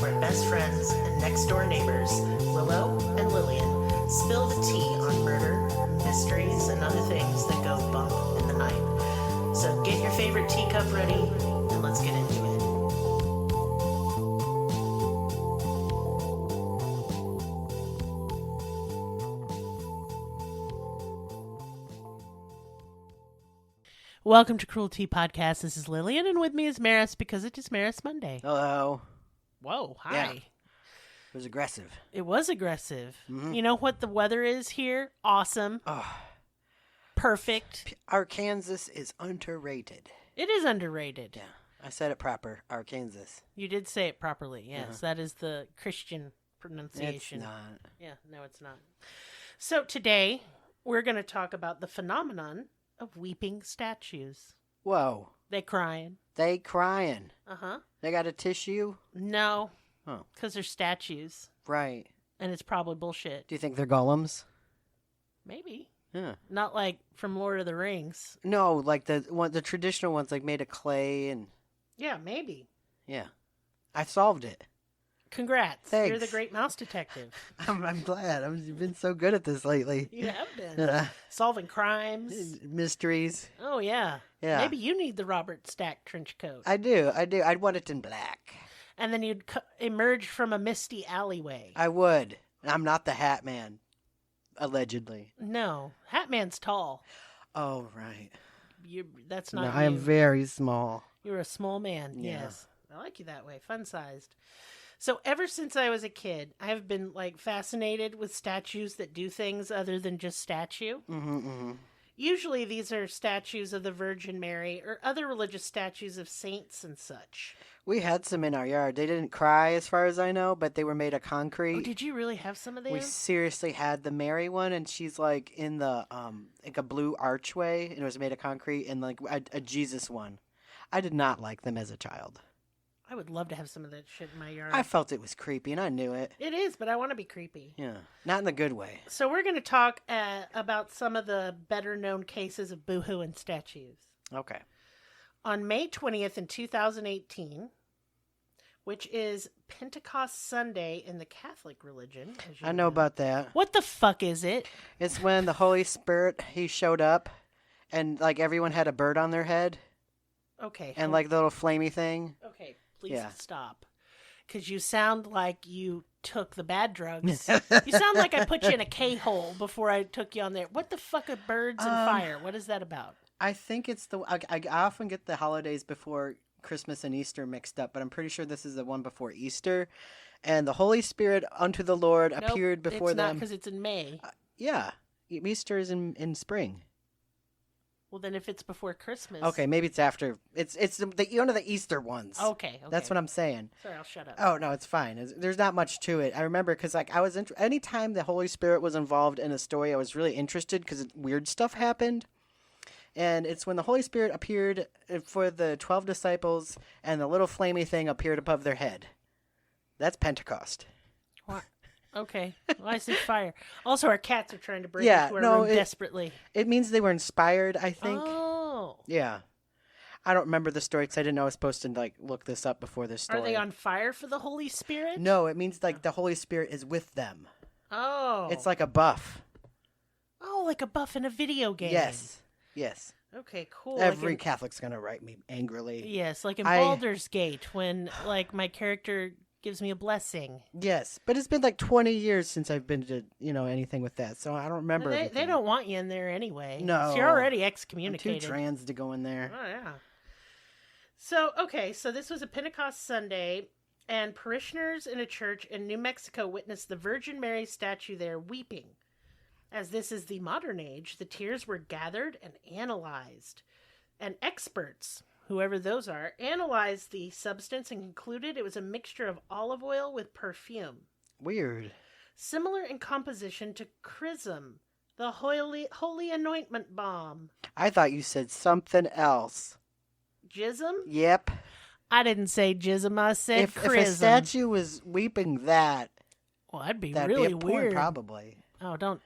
where best friends and next-door neighbors, Willow and Lillian, spill the tea on murder, mysteries, and other things that go bump in the night. So get your favorite teacup ready, and let's get into it. Welcome to Cruel Tea Podcast. This is Lillian, and with me is Merris, because it is Merris Monday. Hello. Whoa, hi. Yeah. It was aggressive. It was aggressive. Mm-hmm. You know what the weather is here? Awesome. Oh, Perfect. Arkansas is underrated. It is underrated. Yeah, I said it proper. Arkansas. You did say it properly. Yes, that is the Christian pronunciation. It's not. Yeah, no, it's not. So today, we're going to talk about the phenomenon of weeping statues. Whoa. They crying. They crying. Uh-huh. They got a tissue? No. Oh. Because they're statues. Right. And it's probably bullshit. Do you think they're golems? Maybe. Yeah. Not like from Lord of the Rings. No, like the traditional ones, like made of clay and... Yeah, maybe. Yeah. I solved it. Congrats. Thanks. You're the great mouse detective. I'm glad. You've been so good at this lately. You have been. Solving crimes. Mysteries. Oh, yeah. Yeah. Maybe you need the Robert Stack trench coat. I do. I'd want it in black. And then you'd emerge from a misty alleyway. I would. I'm not the Hat Man. Allegedly. No. Hat Man's tall. Oh, right. That's not No, you. I am very small. You're a small man. Yeah. Yes. I like you that way. Fun-sized. So ever since I was a kid, I have been fascinated with statues that do things other than just statue. Mm-hmm, mm-hmm. Usually these are statues of the Virgin Mary or other religious statues of saints and such. We had some in our yard. They didn't cry as far as I know, but they were made of concrete. Oh, did you really have some of them? We seriously had the Mary one, and she's in the like a blue archway, and it was made of concrete, and a Jesus one. I did not like them as a child. I would love to have some of that shit in my yard. I felt it was creepy, and I knew it. It is, but I want to be creepy. Yeah, not in the good way. So we're going to talk about some of the better-known cases of boohooing statues. Okay. On May 20th in 2018, which is Pentecost Sunday in the Catholic religion. As you I know about that. What the fuck is it? It's when the Holy Spirit, he showed up, and everyone had a bird on their head. Okay. And the little flamey thing. Okay, please stop. Because you sound like you took the bad drugs. You sound like I put you in a K-hole before I took you on there. What the fuck are birds and fire? What is that about? I think it's I often get the holidays before Christmas and Easter mixed up, but I'm pretty sure this is the one before Easter. And the Holy Spirit unto the Lord appeared before them. It's not, because it's in May. Yeah. Easter is in spring. Well, then if it's before Christmas. Okay, maybe it's after. It's the Easter ones. Okay. That's what I'm saying. Sorry, I'll shut up. Oh, no, it's fine. There's not much to it. I remember because anytime the Holy Spirit was involved in a story, I was really interested because weird stuff happened. And it's when the Holy Spirit appeared for the 12 disciples and the little flamey thing appeared above their head. That's Pentecost. What? Okay. Well, I see fire. Also, our cats are trying to break into our room desperately. It means they were inspired, I think. Oh. Yeah. I don't remember the story because I didn't know I was supposed to look this up before this story. Are they on fire for the Holy Spirit? No, it means the Holy Spirit is with them. Oh. It's like a buff. Oh, like a buff in a video game. Yes. Okay, cool. Every Catholic's going to write me angrily. Yes, like in Baldur's Gate when my character gives me a blessing. Yes, but it's been 20 years since I've been to, anything with that, so I don't remember They don't want you in there anyway. No. So you're already excommunicated. I'm too trans to go in there. Oh, yeah. So this was a Pentecost Sunday, and parishioners in a church in New Mexico witnessed the Virgin Mary statue there weeping. As this is the modern age, the tears were gathered and analyzed. And experts, whoever those are, analyzed the substance and concluded it was a mixture of olive oil with perfume. Weird. Similar in composition to chrism, the holy anointment balm. I thought you said something else. Jism? Yep. I didn't say jism, I said chrism. If a statue was weeping that'd be really weird. Probably. Oh, don't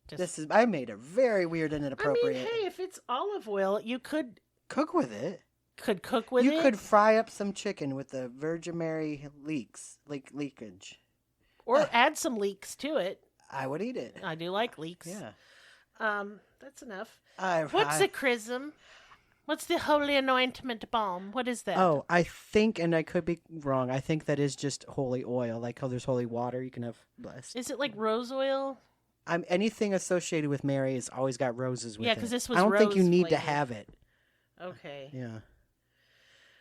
just... I made it very weird and inappropriate. I mean, hey, if it's olive oil, you could... Cook with it. could cook with You it. could fry up some chicken with the Virgin Mary leakage. Or add some leeks to it. I would eat it. I do like leeks. Yeah. That's enough. I, What's a chrism? What's the holy anointment balm? What is that? Oh, I think, and I could be wrong, I think that is just holy oil. Like how there's holy water you can have blessed. Is it like rose oil? Anything associated with Mary has always got roses with it. Yeah, because this was I don't think you rose need to flavored. have it. Okay. Yeah.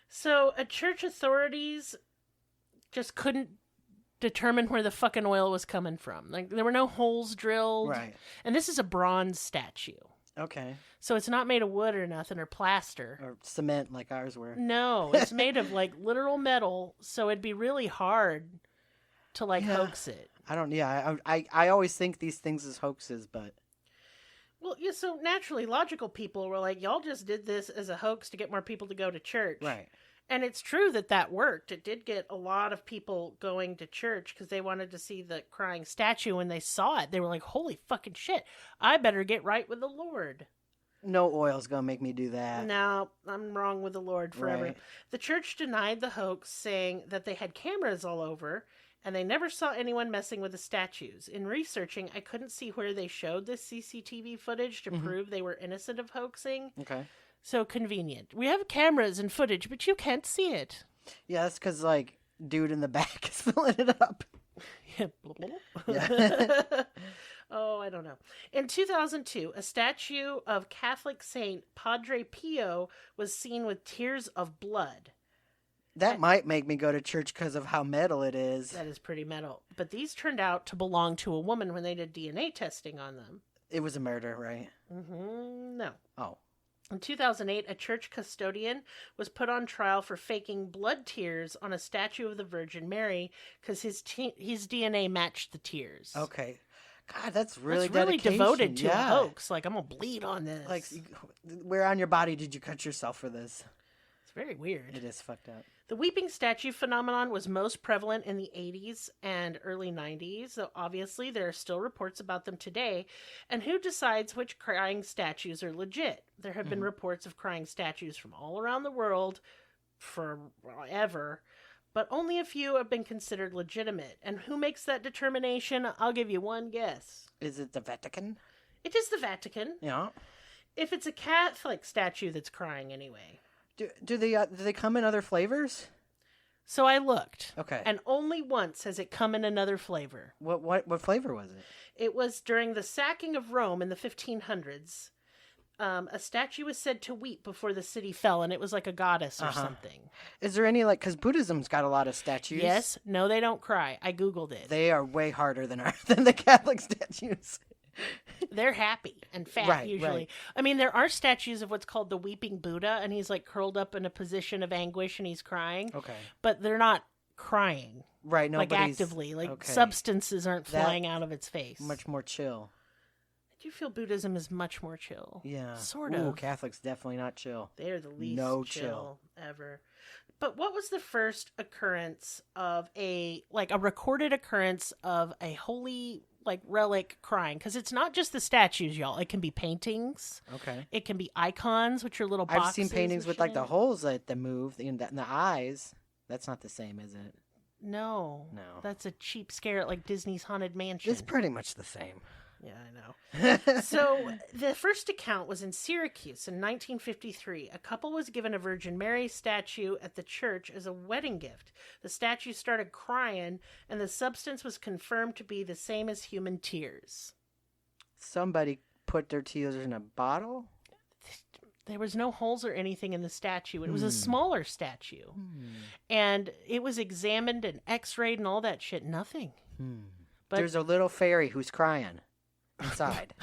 So, church authorities just couldn't determine where the fucking oil was coming from. Like, there were no holes drilled. Right. And this is a bronze statue. Okay. So it's not made of wood or nothing or plaster. Or cement like ours were. No, it's made of like literal metal, so it'd be really hard to like hoax it. I always think these things as hoaxes, but Well, yeah, so naturally, logical people were like, y'all just did this as a hoax to get more people to go to church. right. And it's true that that worked. It did get a lot of people going to church because they wanted to see the crying statue. When they saw it, they were like, holy fucking shit, I better get right with the Lord. No oil's gonna make me do that. No, I'm wrong with the Lord forever. Right. The church denied the hoax, saying that they had cameras all over and they never saw anyone messing with the statues. In researching, I couldn't see where they showed this CCTV footage to prove they were innocent of hoaxing. Okay. So convenient. We have cameras and footage, but you can't see it. Yeah, that's because like dude in the back is filling it up. Yeah. Oh, I don't know. In 2002, a statue of Catholic Saint Padre Pio was seen with tears of blood. That might make me go to church because of how metal it is. That is pretty metal. But these turned out to belong to a woman when they did DNA testing on them. It was a murder, right? No. Oh. In 2008, a church custodian was put on trial for faking blood tears on a statue of the Virgin Mary because his DNA matched the tears. Okay. God, that's really That's really dedication. devoted to Yeah. a hoax. Like, I'm going to bleed on this. Like, where on your body did you cut yourself for this? It's very weird. It is fucked up. The weeping statue phenomenon was most prevalent in the 80s and early 90s, though obviously there are still reports about them today. And who decides which crying statues are legit? There have been reports of crying statues from all around the world forever, but only a few have been considered legitimate. And who makes that determination? I'll give you one guess. Is it the Vatican? It is the Vatican. Yeah. If it's a Catholic statue that's crying anyway. Do they come in other flavors? So I looked. Okay. And only once has it come in another flavor. What flavor was it? It was during the sacking of Rome in the 1500s. A statue was said to weep before the city fell, and it was like a goddess or something. Is there any, like, because Buddhism's got a lot of statues. Yes. No, they don't cry. I Googled it. They are way harder than the Catholic statues. They're happy and fat, Right, usually. right. I mean, there are statues of what's called the Weeping Buddha, and he's like curled up in a position of anguish and he's crying. Okay. But they're not crying. Right, Like nobody's... actively. Like okay. substances aren't flying out of its face. Much more chill. I do feel Buddhism is much more chill. Yeah. Sort Ooh, of. Catholics definitely not chill. They're the least No chill ever. But what was the first occurrence of a recorded occurrence of a holy relic crying? Because it's not just the statues, y'all. It can be paintings. Okay. It can be icons, which are little boxes. I've seen paintings with like the shit. holes that move in the eyes. That's not the same, is it? No. No. That's a cheap scare at like Disney's Haunted Mansion. It's pretty much the same. Yeah, I know. So the first account was in Syracuse in 1953. A couple was given a Virgin Mary statue at the church as a wedding gift. The statue started crying, and the substance was confirmed to be the same as human tears. Somebody put their tears in a bottle? There was no holes or anything in the statue. It was a smaller statue. And it was examined and x-rayed and all that shit. Nothing. But There's a little fairy who's crying inside.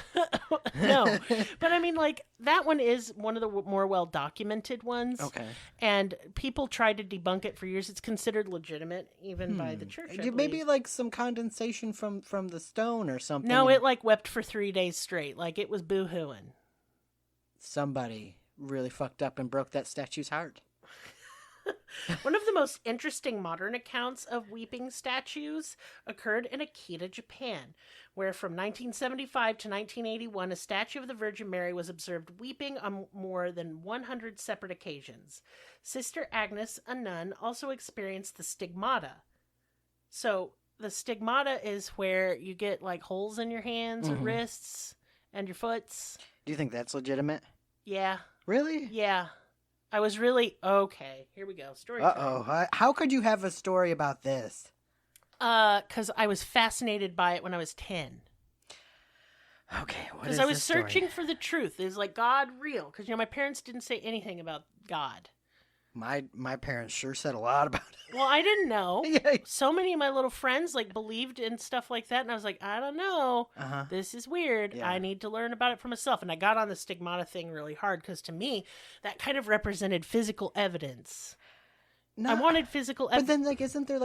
no. But I mean, like, that one is one of the more well-documented ones. Okay. And people tried to debunk it for years. It's considered legitimate, even by the church, I Maybe believe. like some condensation from the stone or something. No, it like wept for 3 days straight. Like, it was boo-hooing. Somebody really fucked up and broke that statue's heart. One of the most interesting modern accounts of weeping statues occurred in Akita, Japan, where from 1975 to 1981, a statue of the Virgin Mary was observed weeping on more than 100 separate occasions. Sister Agnes, a nun, also experienced the stigmata. So the stigmata is where you get like holes in your hands or wrists and your foots. Do you think that's legitimate? Yeah. Really? Yeah. I was really... Okay, here we go. Story time. Uh-oh. How could you have a story about this? Because I was fascinated by it when I was 10. Okay, what is Because I was this story? searching for the truth. Is like God real? Because, my parents didn't say anything about God. My parents sure said a lot about it. Well, I didn't know. Yeah. So many of my little friends, believed in stuff like that. And I was like, I don't know. Uh-huh. This is weird. Yeah. I need to learn about it for myself. And I got on the stigmata thing really hard because to me, that kind of represented physical evidence. No, I wanted physical but evidence. then, isn't there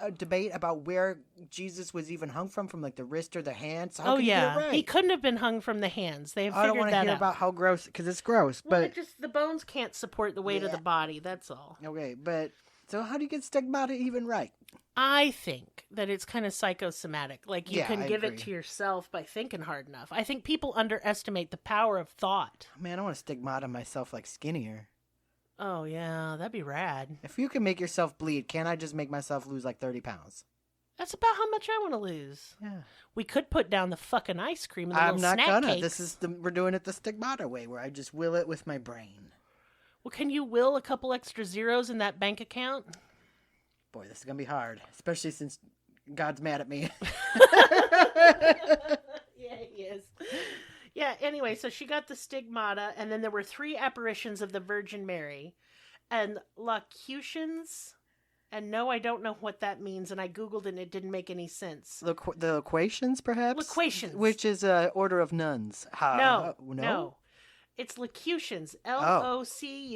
a debate about where Jesus was even hung from the wrist or the hand? So how can you get it right? He couldn't have been hung from the hands. They have I don't figured want to that hear out. about how gross, because it's gross. Well, But the bones can't support the weight of the body. That's all. okay, but so how do you get stigmata even right? I think that it's kind of psychosomatic. Like you can I give agree. it to yourself by thinking hard enough. I think people underestimate the power of thought. Man, I want to stigmata myself skinnier. Oh yeah, that'd be rad. If you can make yourself bleed, can't I just make myself lose 30 pounds? That's about how much I want to lose. Yeah. We could put down the fucking ice cream and the I'm little not snack gonna. cakes. We're doing it the stigmata way, where I just will it with my brain. Well, can you will a couple extra zeros in that bank account? Boy, this is gonna be hard, especially since God's mad at me. Yeah, he is. Yeah, anyway, so she got the stigmata, and then there were 3 apparitions of the Virgin Mary, and locutions, and no, I don't know what that means, and I Googled it, and it didn't make any sense. The loquations, perhaps? Loquations. Which is an order of nuns. No. It's locutions, Locutions,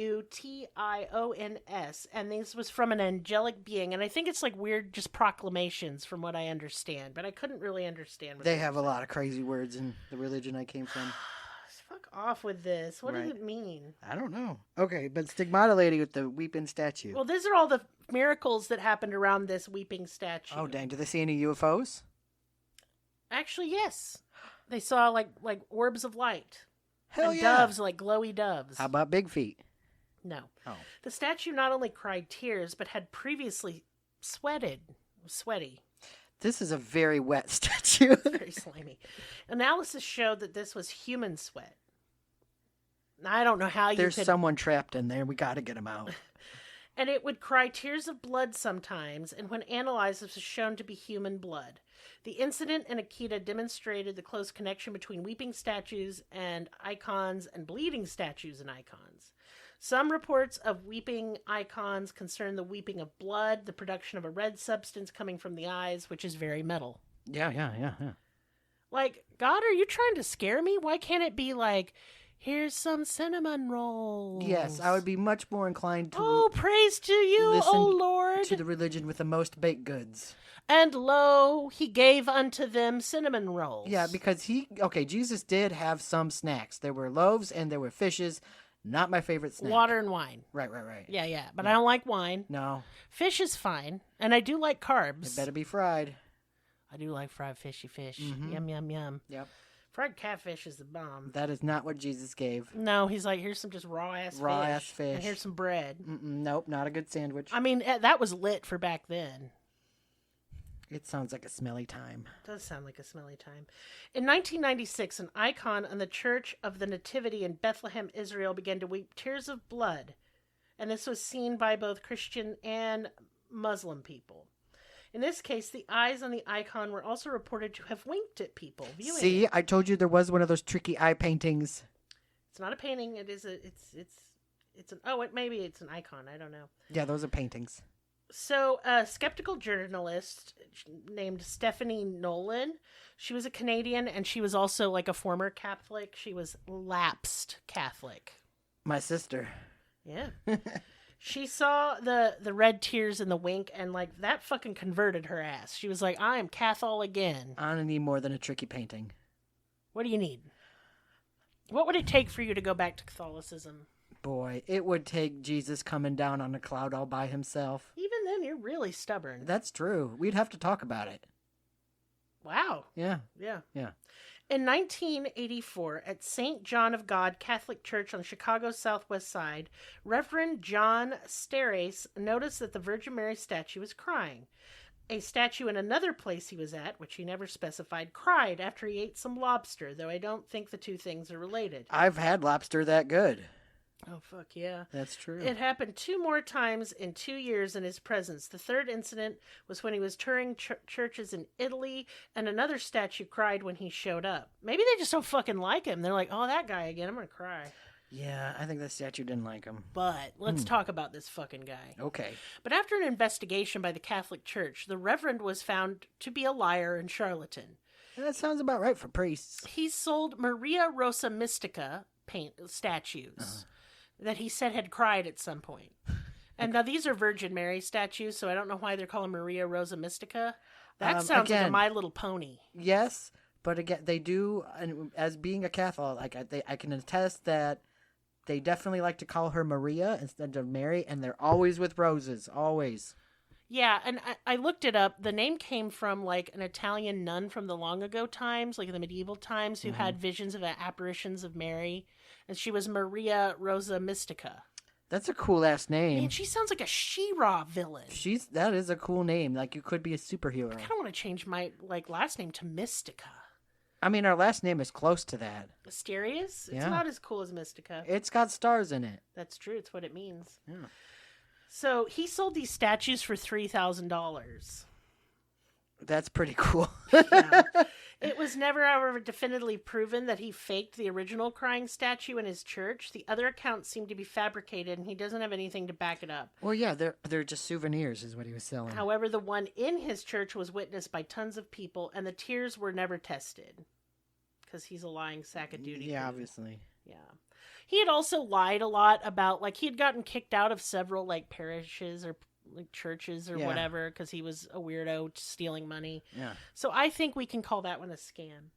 and this was from an angelic being, and I think it's weird just proclamations from what I understand, but I couldn't really understand what They have a lot of crazy words in the religion I came from. Fuck off with this. What does Right. it mean? I don't know. Okay, but stigmata lady with the weeping statue. Well, these are all the miracles that happened around this weeping statue. Oh, dang. Do they see any UFOs? Actually, yes. They saw like orbs of light. Hell and yeah. doves, glowy doves. How about big feet? No. Oh. The statue not only cried tears, but had previously sweated. Sweaty. This is a very wet statue. Very slimy. Analysis showed that this was human sweat. Now, I don't know how There's you could... someone trapped in there. We got to get him out. And it would cry tears of blood sometimes, and when analyzed, this was shown to be human blood. The incident in Akita demonstrated the close connection between weeping statues and icons and bleeding statues and icons. Some reports of weeping icons concern the weeping of blood, the production of a red substance coming from the eyes, which is very metal. Yeah. God, are you trying to scare me? Why can't it be here's some cinnamon rolls? Yes, I would be much more inclined to Oh, praise to you, listen O Lord. to the religion with the most baked goods. And lo, he gave unto them cinnamon rolls. Yeah, because Jesus did have some snacks. There were loaves and there were fishes. Not my favorite snack. Water and wine. Right. Yeah. But I don't like wine. No, Fish is fine. And I do like carbs. it better be fried. I do like fried fishy fish. Mhm. Yum, yum, yum. Yep. Fried catfish is the bomb. That is not what Jesus gave. No, he's here's some just raw-ass fish. Raw-ass fish. And here's some bread. Nope, not a good sandwich. I mean, that was lit for back then. It sounds like a smelly time. Does sound like a smelly time. In 1996, an icon on the Church of the Nativity in Bethlehem, Israel, began to weep tears of blood, and this was seen by both Christian and Muslim people. In this case, the eyes on the icon were also reported to have winked at people viewing See, it. I told you there was one of those tricky eye paintings. It's not a painting. Maybe it's an icon. I don't know. Yeah, those are paintings. So, a skeptical journalist named Stephanie Nolan, she was a Canadian, and she was also a former Catholic. She was lapsed Catholic. My sister. Yeah. She saw the red tears and the wink, and that fucking converted her ass. She was like, I am Catholic again. I don't need more than a tricky painting. What do you need? What would it take for you to go back to Catholicism? Boy, it would take Jesus coming down on a cloud all by himself. Even then, you're really stubborn. That's true. We'd have to talk about it. Wow. Yeah. Yeah. Yeah. In 1984, at St. John of God Catholic Church on Chicago's southwest side, Reverend John Steres noticed that the Virgin Mary statue was crying. A statue in another place he was at, which he never specified, cried after he ate some lobster, though I don't think the two things are related. I've had lobster that good. Oh, fuck yeah. That's true. It happened 2 more times in 2 years in his presence. The third incident was when he was touring churches in Italy, and another statue cried when he showed up. Maybe they just don't fucking like him. They're like, oh, that guy again, I'm gonna cry. Yeah, I think that statue didn't like him. But let's talk about this fucking guy. Okay. But after an investigation by the Catholic Church, the Reverend was found to be a liar and charlatan. That sounds about right for priests. He sold Maria Rosa Mystica statues that he said had cried at some point. And now these are Virgin Mary statues, so I don't know why they're calling Maria Rosa Mystica. That sounds like a My Little Pony. Yes, but again, they do, and as being a Catholic, I can attest that they definitely like to call her Maria instead of Mary, and they're always with roses, always. Yeah, and I looked it up. The name came from, like, an Italian nun from the long ago times, like in the medieval times, who had visions of apparitions of Mary, and she was Maria Rosa Mystica. That's a cool ass name. Man, she sounds like a She-Ra villain. That is a cool name. Like, you could be a superhero. I kind of want to change my, last name to Mystica. I mean, our last name is close to that. Mysterious? It's Yeah. not as cool as Mystica. It's got stars in it. That's true. It's what it means. Yeah. So he sold these statues for $3,000. That's pretty cool. Yeah. It was never, however, definitively proven that he faked the original crying statue in his church. The other accounts seem to be fabricated, and he doesn't have anything to back it up. Well, yeah, they're just souvenirs is what he was selling. However, the one in his church was witnessed by tons of people, and the tears were never tested. Because he's a lying sack of duty. Yeah, obviously. Yeah. He had also lied a lot about, like, he had gotten kicked out of several, like, parishes or like churches or whatever because he was a weirdo stealing money. Yeah. So I think we can call that one a scam.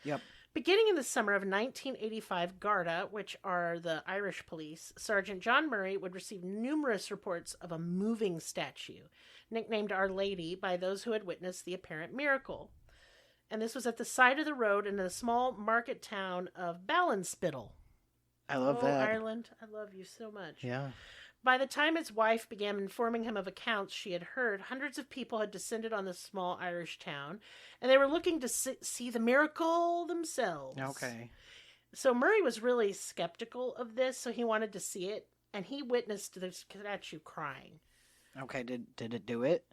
Yep. Beginning in the summer of 1985, Garda, which are the Irish police, Sergeant John Murray would receive numerous reports of a moving statue, nicknamed Our Lady by those who had witnessed the apparent miracle. And this was at the side of the road in the small market town of Ballinspittle. I love that. Ireland, I love you so much. Yeah. By the time his wife began informing him of accounts she had heard, hundreds of people had descended on this small Irish town, and they were looking to see the miracle themselves. Okay. So Murray was really skeptical of this, so he wanted to see it, and he witnessed the statue crying. Okay, did it do it?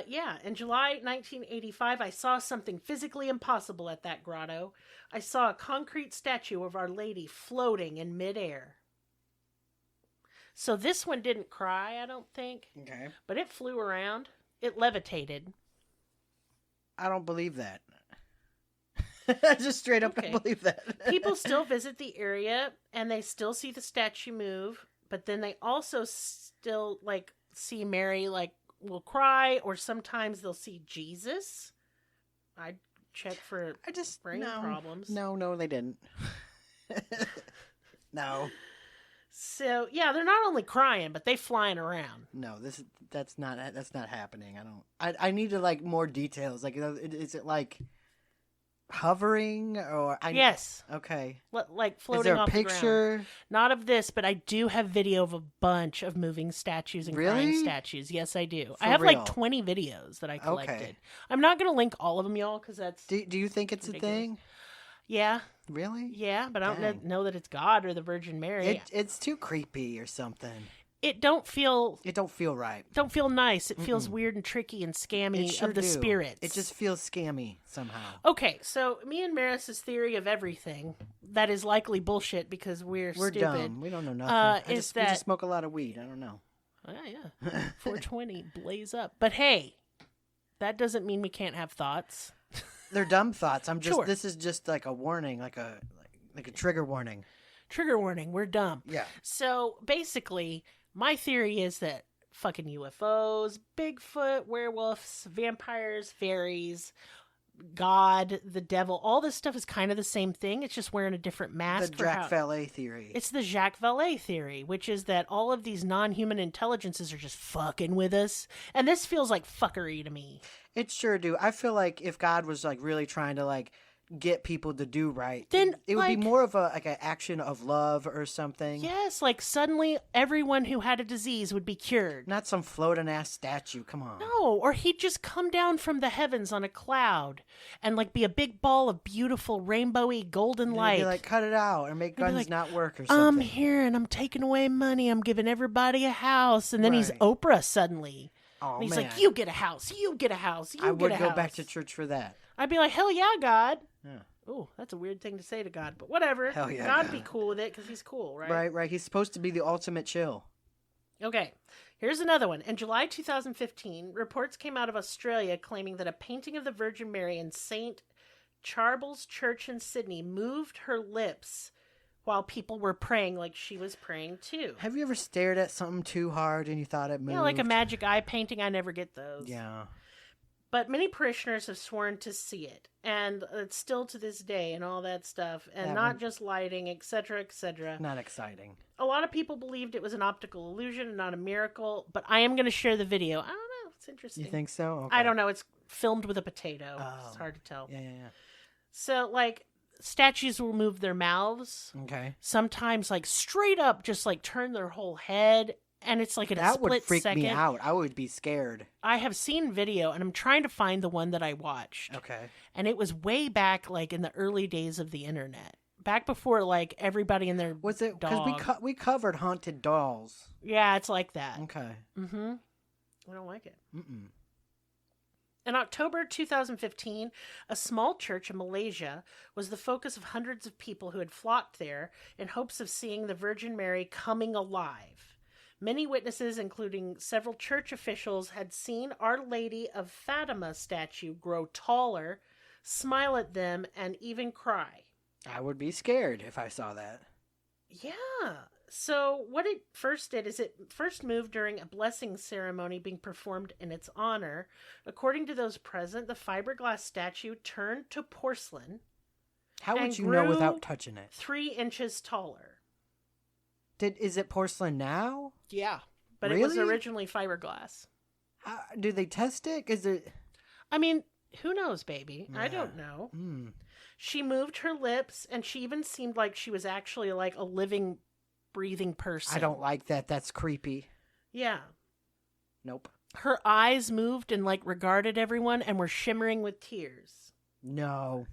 Yeah. In July 1985, I saw something physically impossible at that grotto. I saw a concrete statue of Our Lady floating in midair. So this one didn't cry, I don't think. Okay. But it flew around. It levitated. I don't believe that. I just straight up don't believe that. People still visit the area, and they still see the statue move, but then they also still, like, see Mary, like, will cry, or sometimes they'll see Jesus. I check for brain problems. No, they didn't. No. So yeah, they're not only crying, but they flying around. No, that's not happening. I need to like more details. Like, is it like hovering or? Yes. Okay. Like floating is there a off picture? The ground. Not of this, but I do have video of a bunch of moving statues and crying statues. Yes, I do. I have real? like 20 videos that I collected. Okay. I'm not going to link all of them, y'all, because that's. Do you think it's ridiculous. A thing? Yeah. Really? Yeah, but I don't know that it's God or the Virgin Mary. It's too creepy or something. It don't feel right. Don't feel nice. It feels weird and tricky and scammy of the spirits. It just feels scammy somehow. Okay, so me and Merris's theory of everything that is likely bullshit because we're stupid. Dumb. We don't know nothing. We just smoke a lot of weed. I don't know. Yeah. 420 blaze up. But hey, that doesn't mean we can't have thoughts. They're dumb thoughts. Sure. This is just like a warning, like a trigger warning. Trigger warning. We're dumb. Yeah. So basically, my theory is that fucking UFOs, Bigfoot, werewolves, vampires, fairies, God, the devil, all this stuff is kind of the same thing. It's just wearing a different mask. The Jacques Vallée theory. It's the Jacques Vallée theory, which is that all of these non-human intelligences are just fucking with us. And this feels like fuckery to me. It sure do. I feel like if God was like really trying to like get people to do right, then it would be more of an action of love or something. Yes, like suddenly everyone who had a disease would be cured. Not some floating ass statue. Come on. No, or he'd just come down from the heavens on a cloud and like be a big ball of beautiful rainbowy golden light. Be like, cut it out and make guns like, not work or something. I'm here and I'm taking away money. I'm giving everybody a house. And then he's Oprah suddenly. Oh, and he's man. like, you get a house. You get a house. I would go back to church for that. I'd be like, hell yeah, God. Yeah. Oh, that's a weird thing to say to God, but whatever. Hell yeah, God'd God. be cool with it because he's cool, right? Right. He's supposed to be the ultimate chill. Okay, here's another one. In July 2015, reports came out of Australia claiming that a painting of the Virgin Mary in St. Charbel's Church in Sydney moved her lips while people were praying like she was praying too. Have you ever stared at something too hard and you thought it moved? Yeah, like a magic eye painting. I never get those. Yeah. But many parishioners have sworn to see it, and it's still to this day and all that stuff, and That not one- just lighting, etc., etc. Not exciting. A lot of people believed it was an optical illusion and not a miracle, but I am going to share the video. I don't know. It's interesting. You think so? Okay. I don't know. It's filmed with a potato. Oh. It's hard to tell. Yeah. So, like, statues will move their mouths. Okay. Sometimes, like, straight up just, like, turn their whole head. And it's like in a That split would freak second. me out. I would be scared. I have seen video, and I'm trying to find the one that I watched. Okay. And it was way back, like, in the early days of the internet. Back before, like, everybody and their Was it dog. because we covered haunted dolls? Yeah, it's like that. Okay. Mm-hmm. I don't like it. Mm-mm. In October 2015, a small church in Malaysia was the focus of hundreds of people who had flocked there in hopes of seeing the Virgin Mary coming alive. Many witnesses, including several church officials, had seen Our Lady of Fatima statue grow taller, smile at them, and even cry. I would be scared if I saw that. Yeah. So what it first did is it first moved during a blessing ceremony being performed in its honor. According to those present, the fiberglass statue turned to porcelain. How would and you know grew without touching it? 3 inches taller. Is it porcelain now? Yeah. But it was Really? originally fiberglass. Do they test it? Is it? I mean, who knows, baby? I Yeah. don't know. Mm. She moved her lips, and she even seemed like she was actually like a living, breathing person. I don't like that. That's creepy. Yeah. Nope. Her eyes moved and like regarded everyone and were shimmering with tears. No.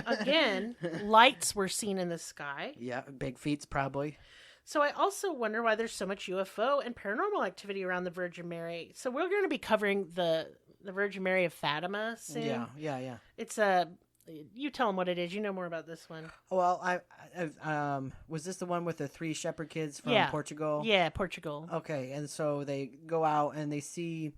Again, lights were seen in the sky. Yeah, big feets probably. So I also wonder why there's so much UFO and paranormal activity around the Virgin Mary. So we're going to be covering the Virgin Mary of Fatima soon. Yeah. It's you tell them what it is. You know more about this one. Well, was this the one with the 3 shepherd kids from Portugal? Yeah, Portugal. Okay, and so they go out and they see.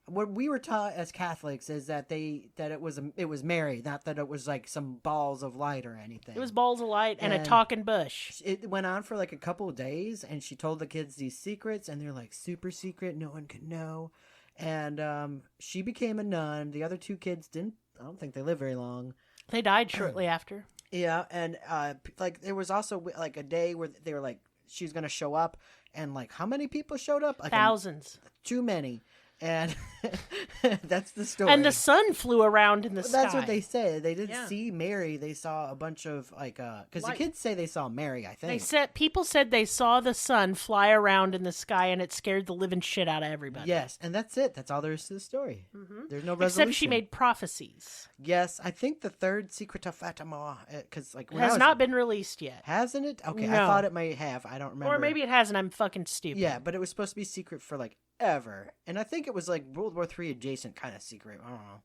What we were taught as Catholics is that it was Mary, not that it was like some balls of light or anything. It was balls of light and a And talking bush. It went on for like a couple of days, and she told the kids these secrets, and they're like super secret, no one could know. And she became a nun. The other 2 kids didn't. I don't think they lived very long. They died shortly after. Yeah, and like there was also like a day where they were like she was gonna show up, and like how many people showed up? Like Thousands. Too many. And that's the story. And the sun flew around in the sky. That's what they say. They didn't Yeah. see Mary. They saw a bunch of like because the Light. kids say they saw Mary. I think People said they saw the sun fly around in the sky and it scared the living shit out of everybody. Yes, and that's it. That's all there is to the story. Mm-hmm. There's no resolution. Except she made prophecies. Yes, I think the 3rd Secret of Fatima because like It has not been released yet. Hasn't it? Okay, I No. thought it might have. I don't remember. Or maybe it has and I'm fucking stupid. Yeah, but it was supposed to be secret for like ever, and I think it was like World War III adjacent kind of secret. I don't know.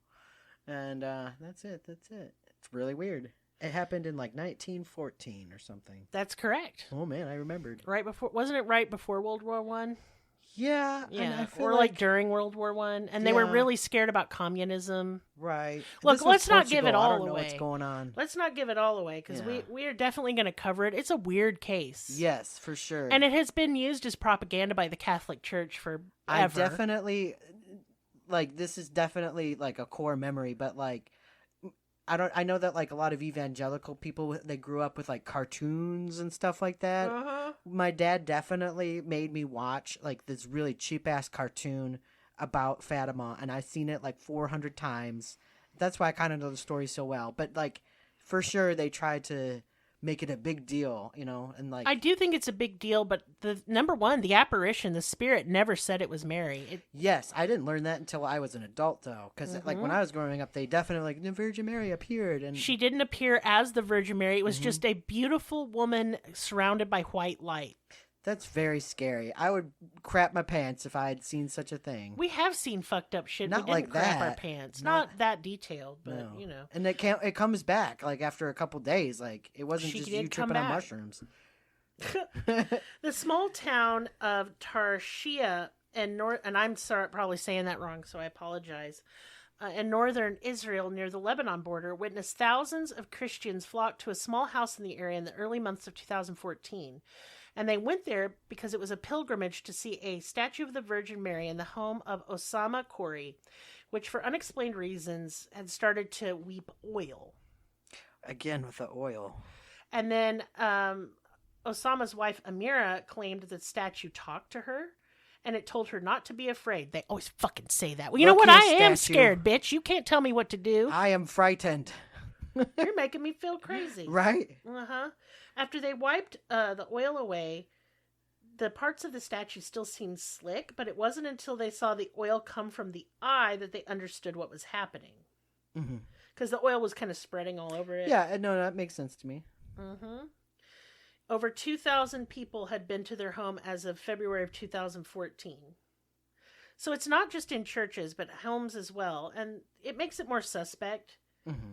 And that's it. It's really weird. It happened in like 1914 or something. That's correct. Oh man, I remembered. Wasn't it right before World War One? Yeah, Yeah, and I feel or like during World War One, and they were Yeah. really scared about communism. right. Look, This was let's not give it Portugal. I all don't know away. what's going on. Let's not give it all away because Yeah. we are definitely going to cover it. It's a weird case. Yes, for sure. And it has been used as propaganda by the Catholic Church for I ever. definitely like this is definitely like a core memory, but like I know that like a lot of evangelical people, they grew up with like cartoons and stuff like that. Uh-huh. My dad definitely made me watch like this really cheap ass cartoon about Fatima, and I've seen it like 400 times. That's why I kind of know the story so well. But like for sure they tried to make it a big deal, you know, and like I do think it's a big deal, but the number one, the apparition, the spirit never said it was Mary. yes, I didn't learn that until I was an adult though, because like when I was growing up, they definitely like the Virgin Mary appeared, and She didn't appear as the Virgin Mary. It was just a beautiful woman surrounded by white light. that's very scary. I would crap my pants if I had seen such a thing. We have seen fucked up shit. Not We didn't like crap our that. pants. Not- Not that detailed, but No. you know. And it comes back like after a couple days. Like it wasn't She just did you come tripping on back. mushrooms. The small town of Tarshiya and I'm sorry, probably saying that wrong, so I apologize. In northern Israel, near the Lebanon border, witnessed thousands of Christians flock to a small house in the area in the early months of 2014. And they went there because it was a pilgrimage to see a statue of the Virgin Mary in the home of Osama Khoury, which for unexplained reasons had started to weep oil. Again with the oil. And then Osama's wife Amira claimed that the statue talked to her, and it told her not to be afraid. They always fucking say that. Well, you know Look what? here, I am statue. scared, bitch. You can't tell me what to do. I am frightened. You're making me feel crazy. Right? Uh-huh. After they wiped the oil away, the parts of the statue still seemed slick, but it wasn't until they saw the oil come from the eye that they understood what was happening. Mm-hmm. Because the oil was kind of spreading all over it. Yeah, no, that makes sense to me. Mm-hmm. Over 2,000 people had been to their home as of February of 2014. So it's not just in churches, but homes as well. And it makes it more suspect, Mm-hmm.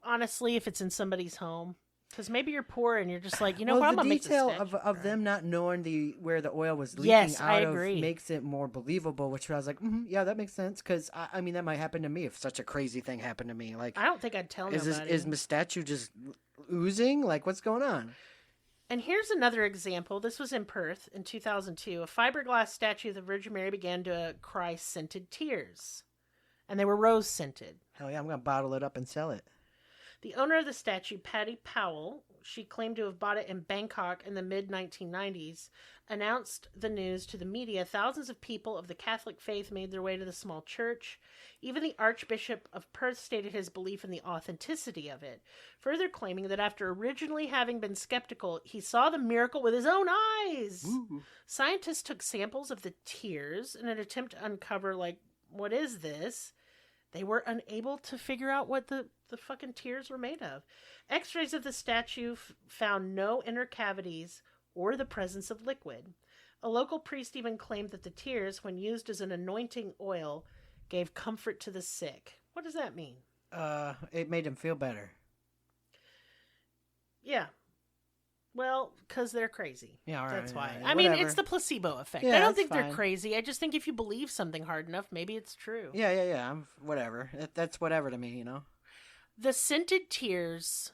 honestly, if it's in somebody's home. Because maybe you're poor and you're just like, you know well, what, I'm the going to make this detail statue of them not knowing where the oil was leaking Yes, out I of agree. makes it more believable. Which I was like, yeah, that makes sense. Because I mean, that might happen to me if such a crazy thing happened to me. Like, I don't think I'd tell nobody. is my statue just oozing? Like, what's going on? And here's another example. This was in Perth in 2002. A fiberglass statue of the Virgin Mary began to cry scented tears. And they were rose scented. Hell yeah, I'm gonna bottle it up and sell it. The owner of the statue, Patty Powell, she claimed to have bought it in Bangkok in the mid-1990s, announced the news to the media. Thousands of people of the Catholic faith made their way to the small church. Even the Archbishop of Perth stated his belief in the authenticity of it, further claiming that after originally having been skeptical, he saw the miracle with his own eyes. Ooh. Scientists took samples of the tears in an attempt to uncover, like, what is this? They were unable to figure out what the fucking tears were made of. X-rays of the statue found no inner cavities or the presence of liquid. A local priest even claimed that the tears, when used as an anointing oil, gave comfort to the sick. What does that mean? It made him feel better. Yeah. Well, because they're crazy. Yeah, all right. That's why. all right, I mean, whatever. it's the placebo effect. Yeah, I don't that's think they're fine. crazy. I just think if you believe something hard enough, maybe it's true. Yeah. Whatever. That's whatever to me, you know. The scented tears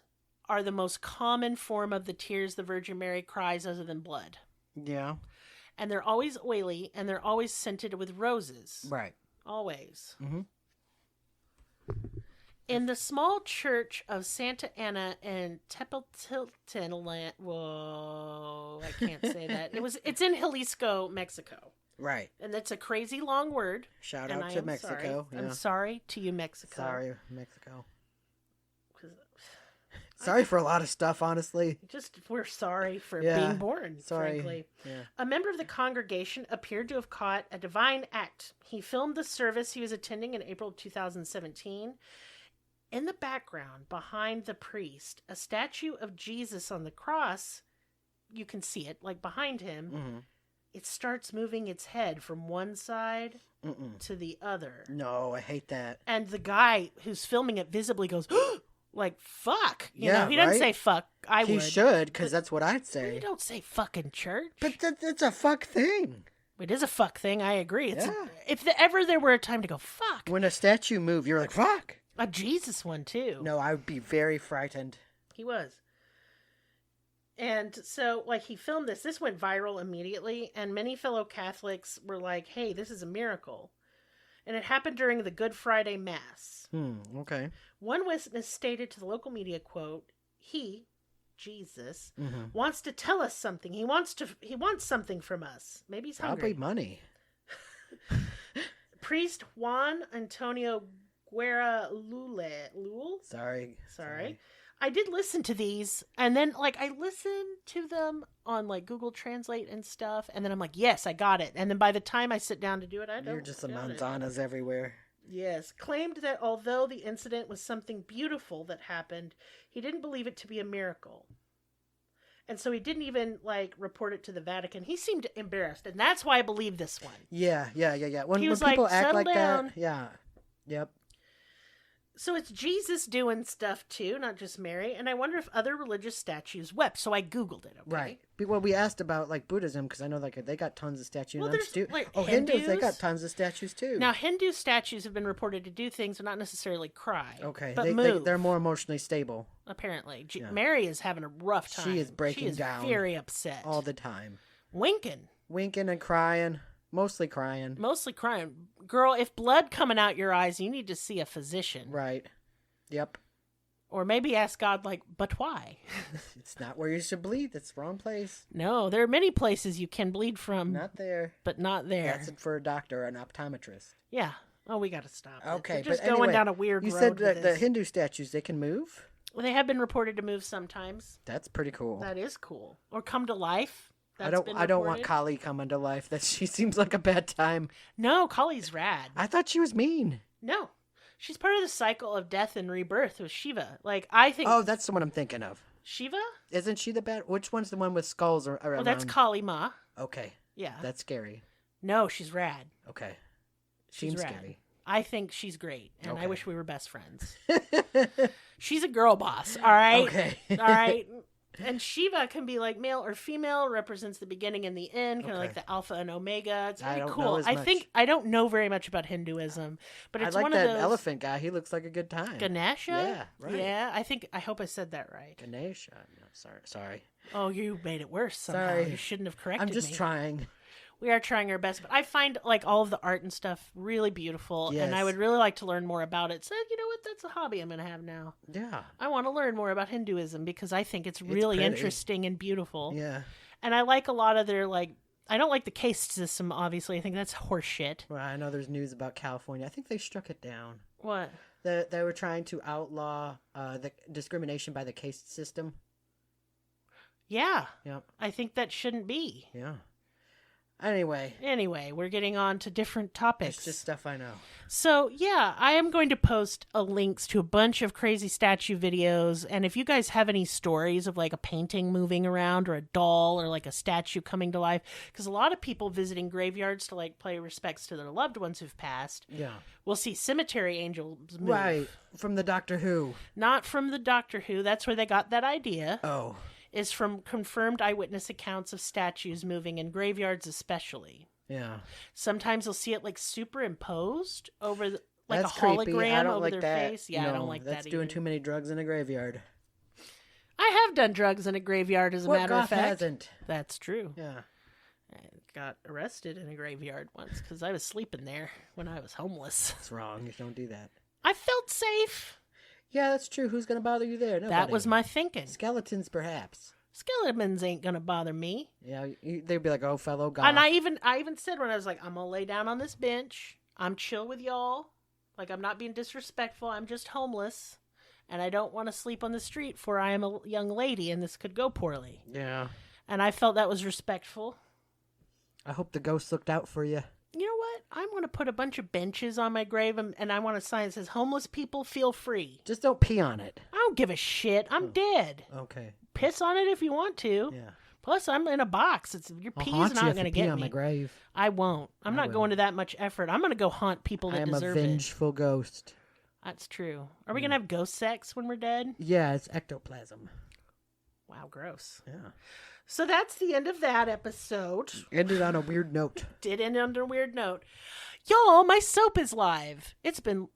are the most common form of the tears the Virgin Mary cries other than blood. Yeah. And they're always oily, and they're always scented with roses. Right. Always. Mm-hmm. In the small church of Santa Ana in Tepeltiltan, whoa, I can't say that. It's in Jalisco, Mexico. Right. And that's a crazy long word. Shout and out I to am Mexico. Sorry. Yeah. I'm sorry to you, Mexico. Sorry, Mexico. 'Cause Sorry for a lot of stuff, honestly. we're sorry for Yeah, being born, sorry. frankly. Yeah. A member of the congregation appeared to have caught a divine act. He filmed the service he was attending in April of 2017. In the background, behind the priest, a statue of Jesus on the cross, you can see it, like behind him, Mm-hmm. it starts moving its head from one side to the other. No, I hate that. And the guy who's filming it visibly goes, like, fuck. You Yeah, know, he doesn't right? say fuck. I He would. should, because that's what I'd say. You don't say fucking church. But that's a fuck thing. It is a fuck thing. I agree. Yeah. If ever there were a time to go, fuck. When a statue moved, you're like, fuck. A Jesus one, too. No, I would be very frightened. He was. And so, like, he filmed this. This went viral immediately, and many fellow Catholics were like, hey, this is a miracle. And it happened during the Good Friday Mass. Okay. One witness stated to the local media, quote, he, Jesus, wants to tell us something. He wants something from us. Maybe he's hungry. Probably money. Priest Juan Antonio Guerra Lule. Sorry. I did listen to these, and then I listened to them on Google Translate and stuff, and then I'm like, yes, I got it. And then by the time I sit down to do it, I don't. You're just a manzanas everywhere. Yes, claimed that although the incident was something beautiful that happened, he didn't believe it to be a miracle. And so he didn't even report it to the Vatican. He seemed embarrassed, and that's why I believe this one. Yeah. When He was people act settle like down. that, yeah. Yep. So it's Jesus doing stuff too, not just Mary. And I wonder if other religious statues wept. So I Googled it. Okay? Right. Well, we asked about Buddhism because I know they got tons of statues. Well, there's Hindus, they got tons of statues too. Now Hindu statues have been reported to do things but not necessarily cry. Okay. But move. They're more emotionally stable. Apparently. Mary is having a rough time. She is breaking down. Very upset. All the time. Winking and crying. Mostly crying. Girl, if blood coming out your eyes, you need to see a physician. Right. Yep. Or maybe ask God, but why? It's not where you should bleed. That's the wrong place. No, there are many places you can bleed from. Not there. But not there. That's for a doctor or an optometrist. Yeah. Oh, we got to stop. Okay. We're just going down a weird road. You said that the Hindu statues, they can move? Well, they have been reported to move sometimes. That's pretty cool. That is cool. Or come to life. I don't want Kali coming to life. She seems like a bad time. No, Kali's rad. I thought she was mean. No. She's part of the cycle of death and rebirth with Shiva. I think... Oh, that's the one I'm thinking of. Shiva? Isn't she the bad... Which one's the one with skulls around? Well, that's Kali Ma. Okay. Yeah. That's scary. No, she's rad. Okay. She's rad. Scary. I think she's great, and okay. I wish we were best friends. She's a girl boss, all right? Okay. All right? And Shiva can be male or female, represents the beginning and the end, kind of like the alpha and omega. It's really cool. I don't know very much about Hinduism, but it's one of those. I like that elephant guy. He looks like a good time. Ganesha? Yeah, right. Yeah, I hope I said that right. Ganesha. No, sorry. Oh, you made it worse somehow. Sorry. You shouldn't have corrected me. I'm just trying. We are trying our best, but I find all of the art and stuff really beautiful, yes. and I would really like to learn more about it. So you know what? That's a hobby I'm going to have now. Yeah. I want to learn more about Hinduism because I think it's really interesting and beautiful. Yeah. And I like a lot of their I don't like the caste system, obviously. I think that's horseshit. Well, I know there's news about California. I think they struck it down. What? They were trying to outlaw the discrimination by the caste system. Yeah. Yep. I think that shouldn't be. Yeah. Anyway, we're getting on to different topics. It's just stuff I know. So, yeah, I am going to post links to a bunch of crazy statue videos. And if you guys have any stories of a painting moving around or a doll or a statue coming to life, because a lot of people visiting graveyards to pay respects to their loved ones who've passed. Yeah. We'll see cemetery angels move. Right. From the Doctor Who. Not from the Doctor Who. That's where they got that idea. Oh. Is from confirmed eyewitness accounts of statues moving in graveyards especially. Yeah. Sometimes you'll see it superimposed over a that's hologram creepy. I don't over like their that. face. Yeah, no, I don't like that That's doing too many drugs in a graveyard. I have done drugs in a graveyard, as a matter of fact. Hasn't? That's true. Yeah. I got arrested in a graveyard once because I was sleeping there when I was homeless. That's wrong. You don't do that. I felt safe. Yeah, that's true. Who's going to bother you there? Nobody. That was my thinking. Skeletons, perhaps. Skeletons ain't going to bother me. Yeah, they'd be like, oh, fellow God. And I even said when I was I'm going to lay down on this bench. I'm chill with y'all. I'm not being disrespectful. I'm just homeless. And I don't want to sleep on the street for I am a young lady and this could go poorly. Yeah. And I felt that was respectful. I hope the ghost looked out for you. You know what? I want to put a bunch of benches on my grave and I want a sign that says, homeless people feel free. Just don't pee on it. I don't give a shit. I'm dead. Okay. Piss on it if you want to. Yeah. Plus, I'm in a box. Your pee's not going to get me. On my grave. I won't. I'm not going to that much effort. I'm going to go haunt people that deserve it. I am a vengeful ghost. That's true. Are we going to have ghost sex when we're dead? Yeah, it's ectoplasm. Wow, gross. Yeah. So that's the end of that episode. Ended on a weird note. Did end on a weird note. Y'all, my soap is live. It's been...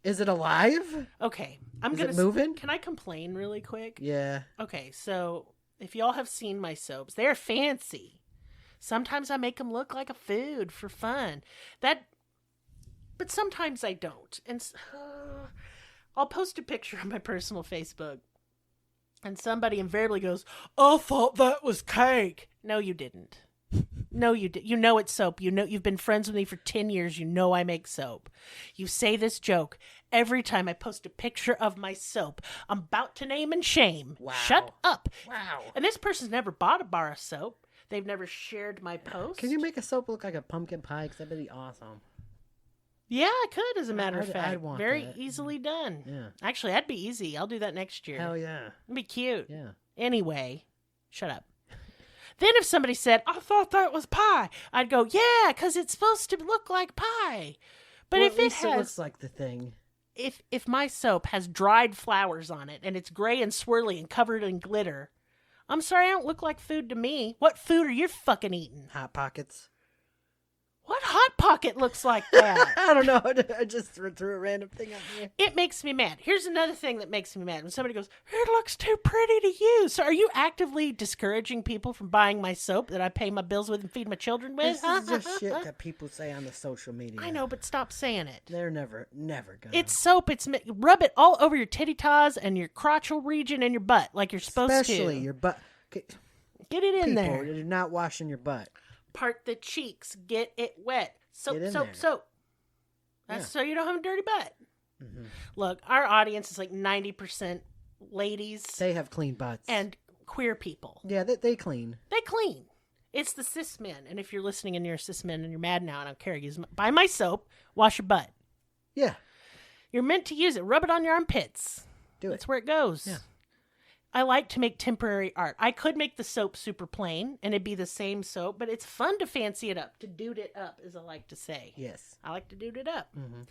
Is it alive? Okay. Is it moving? Can I complain really quick? Yeah. Okay, so if y'all have seen my soaps, they're fancy. Sometimes I make them look like a food for fun. But sometimes I don't. And I'll post a picture on my personal Facebook. And somebody invariably goes, I thought that was cake. No, you didn't. No, you did. You know it's soap. You know, you've been friends with me for 10 years. You know I make soap. You say this joke every time I post a picture of my soap. I'm about to name and shame. Wow. Shut up. Wow. And this person's never bought a bar of soap. They've never shared my post. Can you make a soap look like a pumpkin pie? Because that'd be awesome. Yeah, I could, as a matter of fact. I'd want Very that. easily done. Yeah. Actually, that'd be easy. I'll do that next year. Hell yeah. It'd be cute. Yeah. Anyway, shut up. Then if somebody said, I thought that was pie, I'd go, yeah, because it's supposed to look like pie. But Well, if at it least has, it looks like the thing. if my soap has dried flowers on it and it's gray and swirly and covered in glitter, I'm sorry, I don't look like food to me. What food are you fucking eating? Hot Pockets. What Hot Pocket looks like that? I don't know. I just threw a random thing out here. It makes me mad. Here's another thing that makes me mad. When somebody goes, it looks too pretty to use. So are you actively discouraging people from buying my soap that I pay my bills with and feed my children with? This is just shit that people say on the social media. I know, but stop saying it. They're never gonna. It's soap. Rub it all over your titty taws and your crotchal region and your butt like you're supposed to. Especially your butt. Get it in people, there. You're not washing your butt. Part the cheeks. Get it wet. Soap, Get in soap, there. soap. That's so you don't have a dirty butt. Mm-hmm. Look, our audience is like 90% ladies They have clean butts. and queer people. yeah, they clean. They clean. It's the cis men. And if you're listening and you're a cis man and you're mad now, I don't care. Buy my soap. Wash your butt. Yeah, You're meant to use it. Rub it on your armpits. do That's it. where it goes. Yeah. I like to make temporary art. I could make the soap super plain and it'd be the same soap, but it's fun to fancy it up, to dude it up, as I like to say. Yes. I like to dude it up. Mm-hmm.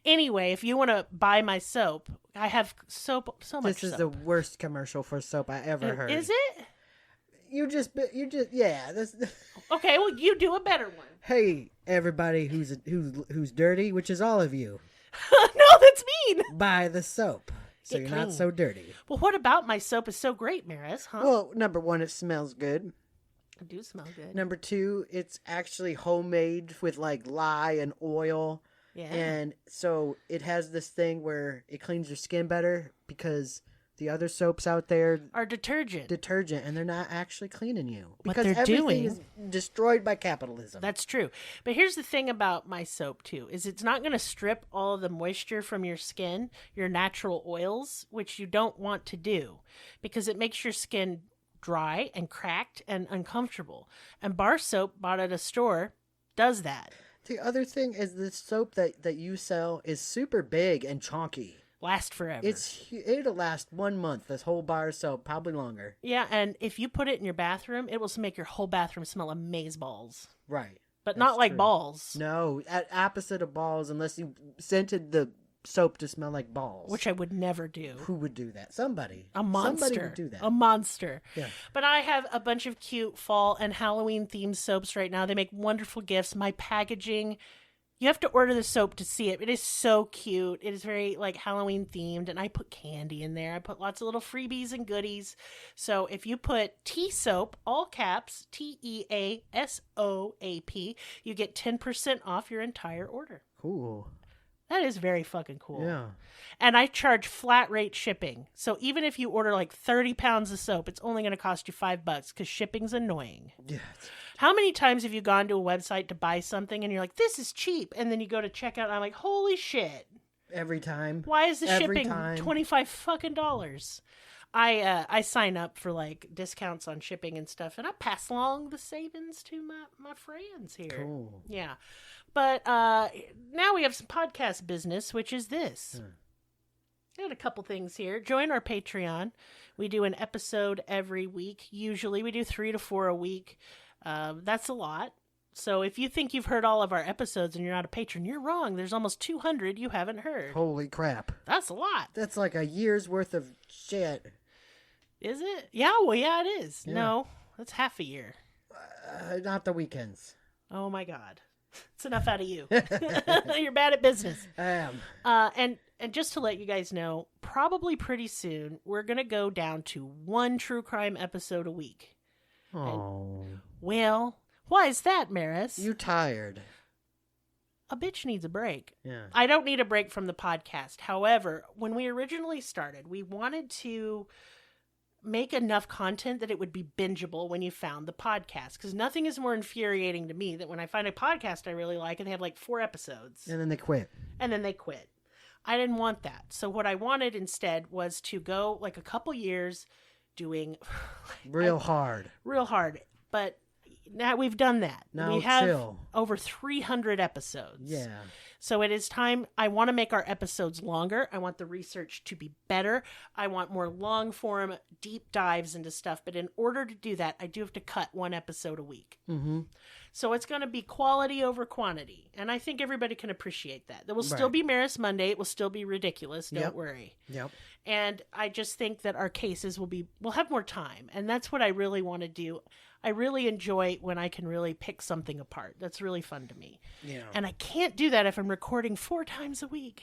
Anyway, if you want to buy my soap, I have soap, so much This is soap. the worst commercial for soap I ever heard. Is it? You just yeah. This. Okay, well, you do a better one. Hey, everybody who's dirty, which is all of you, No, that's mean. buy the soap so Get you're clean. not so dirty. Well, what about my soap is so great, Merris, huh? Well, number one, it smells good. I do smell good. Number two, it's actually homemade with like lye and oil. Yeah. And so it has this thing where it cleans your skin better because the other soaps out there Our detergent. detergent and they're not actually cleaning you. What Because they're everything doing- is destroyed by capitalism. That's true. But here's the thing about my soap, too, is it's not going to strip all of the moisture from your skin, your natural oils, which you don't want to do because it makes your skin dry and cracked and uncomfortable. And bar soap bought at a store does that. The other thing is the soap that you sell is super big and chunky. Last forever. It'll last 1 month, this whole bar of soap, probably longer. Yeah, and if you put it in your bathroom, it will make your whole bathroom smell of amazeballs. Right. But That's not like true. balls, No, opposite of balls, unless you scented the soap to smell like balls. which I would never do. Who would do that? Somebody. A monster. Somebody would do that. A monster. Yeah. But I have a bunch of cute fall and Halloween themed soaps right now. They make wonderful gifts. My packaging, you have to order the soap to see it. It is so cute. It is very like Halloween themed, and I put candy in there. I put lots of little freebies and goodies. So if you put T soap, all caps, TEASOAP, you get 10% off your entire order. Cool. That is very fucking cool. Yeah. And I charge flat rate shipping. So even if you order like 30 pounds of soap, it's only going to cost you $5 because shipping's annoying. Yeah. How many times have you gone to a website to buy something and you're like, this is cheap? And then you go to checkout and I'm like, holy shit. Every time. Why is the Every shipping time. $25 fucking dollars? I sign up for like discounts on shipping and stuff, and I pass along the savings to my friends here. Cool. Yeah. But now we have some podcast business, which is this. I got a couple things here. Join our Patreon. We do an episode every week. Usually we do 3 to 4 a week. That's a lot. So if you think you've heard all of our episodes and you're not a patron, you're wrong. There's almost 200 you haven't heard. Holy crap. That's a lot. That's like a year's worth of shit. Is it? Yeah, well, yeah, it is. Yeah. No, that's half a year. Not the weekends. Oh, my God. It's enough out of you. You're bad at business. I am. And just to let you guys know, probably pretty soon, we're going to go down to 1 true crime episode a week. Oh. Well, why is that, Merris? You tired. a bitch needs a break. Yeah. I don't need a break from the podcast. However, when we originally started, we wanted to make enough content that it would be bingeable when you found the podcast. Because nothing is more infuriating to me than when I find a podcast I really like and they have like 4 episodes. And then they quit. I didn't want that. So what I wanted instead was to go like a couple years doing real hard. But now we've done that. Now we have chill. over 300 episodes. Yeah. So it is time. I want to make our episodes longer. I want the research to be better. I want more long form, deep dives into stuff. But in order to do that, I do have to cut 1 episode a week. Mm-hmm. So it's going to be quality over quantity. And I think everybody can appreciate that. There will still be Merris Monday. It will still be ridiculous. Don't worry. Yep. And I just think that our cases we'll have more time. And that's what I really want to do. I really enjoy when I can really pick something apart. That's really fun to me. Yeah. And I can't do that if I'm recording 4 times a week.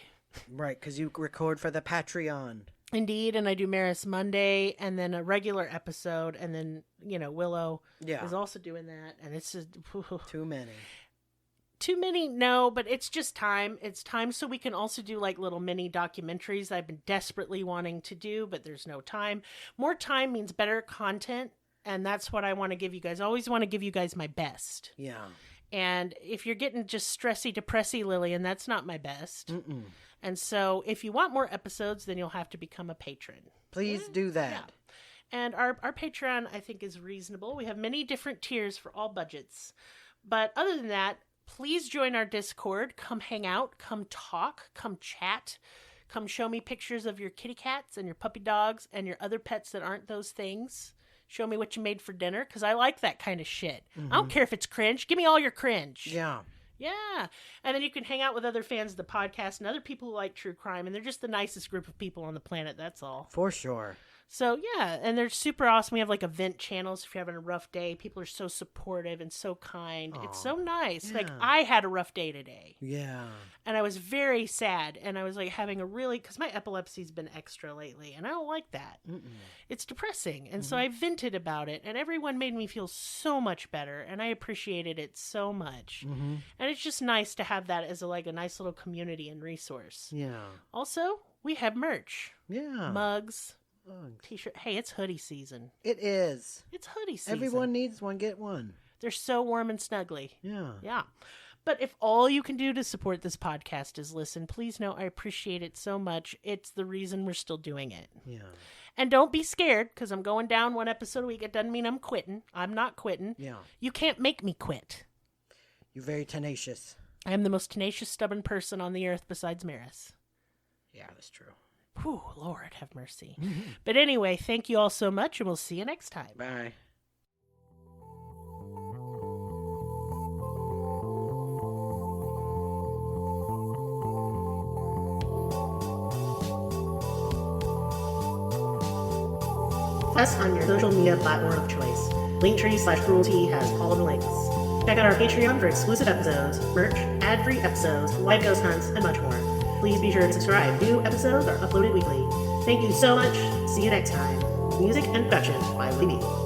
Right, because you record for the Patreon. Indeed, and I do Merris Monday, and then a regular episode, and then, Willow is also doing that, and it's just... Too many. Too many, no, but it's just time. It's time so we can also do like little mini documentaries I've been desperately wanting to do, but there's no time. More time means better content. And that's what I want to give you guys. I always want to give you guys my best. Yeah. And if you're getting just stressy, depressy, Lillian, that's not my best. Mm-mm. And so if you want more episodes, then you'll have to become a patron. Please do that. Yeah. And our Patreon, I think, is reasonable. We have many different tiers for all budgets. But other than that, please join our Discord. Come hang out. Come talk. Come chat. Come show me pictures of your kitty cats and your puppy dogs and your other pets that aren't those things. Show me what you made for dinner, because I like that kind of shit. Mm-hmm. I don't care if it's cringe. Give me all your cringe. Yeah. Yeah. And then you can hang out with other fans of the podcast and other people who like true crime, and they're just the nicest group of people on the planet, that's all. For sure. So, yeah, and they're super awesome. We have, like, event channels if you're having a rough day. People are so supportive and so kind. It's so nice. Yeah. Like, I had a rough day today. Yeah. And I was very sad, and I was, like, having a really... Because my epilepsy's been extra lately, and I don't like that. Mm-mm. It's depressing. And so I vented about it, and everyone made me feel so much better, and I appreciated it so much. Mm-hmm. And it's just nice to have that as, a nice little community and resource. Yeah. Also, we have merch. Yeah. Mugs. T-shirt. Hey, it's hoodie season. It is. It's hoodie season. Everyone needs one, get one. They're so warm and snuggly. Yeah. Yeah. But if all you can do to support this podcast is listen, please know I appreciate it so much. It's the reason we're still doing it. Yeah. And don't be scared, because I'm going down 1 episode a week. It doesn't mean I'm quitting. I'm not quitting. Yeah. You can't make me quit. You're very tenacious. I am the most tenacious, stubborn person on the earth besides Merris. Yeah, that's true. Whew, Lord, have mercy. But anyway, thank you all so much, and we'll see you next time. Bye. Us on your social media platform of choice. Linktree/cruelty has all the links. Check out our Patreon for exclusive episodes, merch, ad-free episodes, live ghost hunts, and much more. Please be sure to subscribe. New episodes are uploaded weekly. Thank you so much. See you next time. Music and production by Libby.